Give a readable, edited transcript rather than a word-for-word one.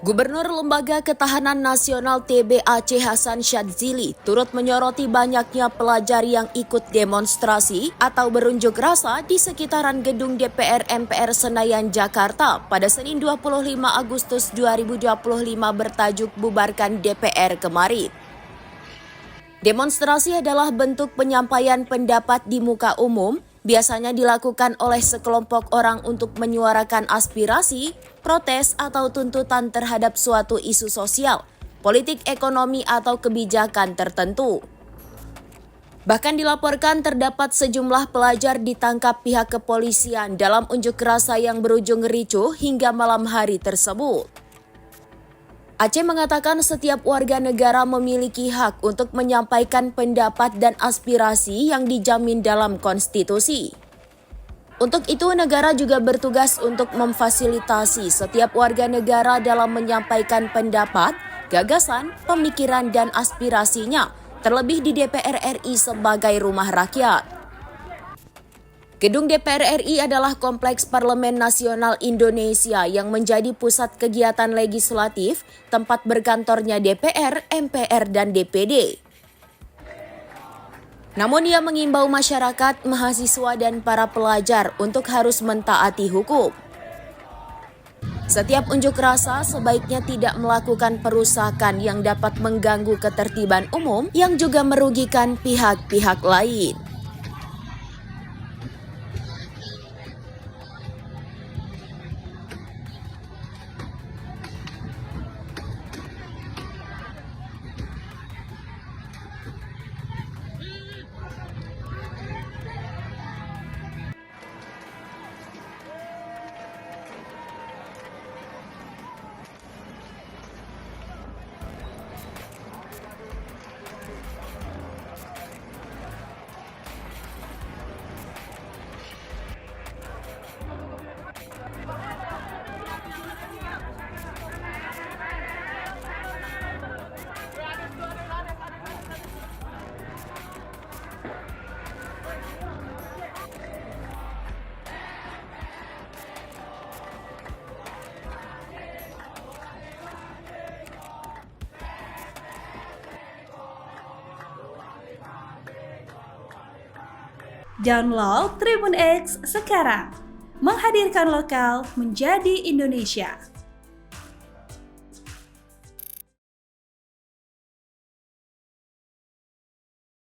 Gubernur Lembaga Ketahanan Nasional TB Aceh Hasan Syadzili turut menyoroti banyaknya pelajar yang ikut demonstrasi atau berunjuk rasa di sekitaran gedung DPR MPR Senayan, Jakarta pada Senin 25 Agustus 2025 bertajuk Bubarkan DPR kemarin. Demonstrasi adalah bentuk penyampaian pendapat di muka umum, biasanya dilakukan oleh sekelompok orang untuk menyuarakan aspirasi, protes atau tuntutan terhadap suatu isu sosial, politik, ekonomi, atau kebijakan tertentu. Bahkan dilaporkan terdapat sejumlah pelajar ditangkap pihak kepolisian dalam unjuk rasa yang berujung ricuh hingga malam hari tersebut. Aceh mengatakan setiap warga negara memiliki hak untuk menyampaikan pendapat dan aspirasi yang dijamin dalam konstitusi. Untuk itu, negara juga bertugas untuk memfasilitasi setiap warga negara dalam menyampaikan pendapat, gagasan, pemikiran, dan aspirasinya, terlebih di DPR RI sebagai rumah rakyat. Gedung DPR RI adalah kompleks Parlemen Nasional Indonesia yang menjadi pusat kegiatan legislatif, tempat berkantornya DPR, MPR, dan DPD. Namun ia mengimbau masyarakat, mahasiswa, dan para pelajar untuk harus mentaati hukum. Setiap unjuk rasa sebaiknya tidak melakukan perusakan yang dapat mengganggu ketertiban umum yang juga merugikan pihak-pihak lain. Download Tribun X sekarang, menghadirkan lokal menjadi Indonesia.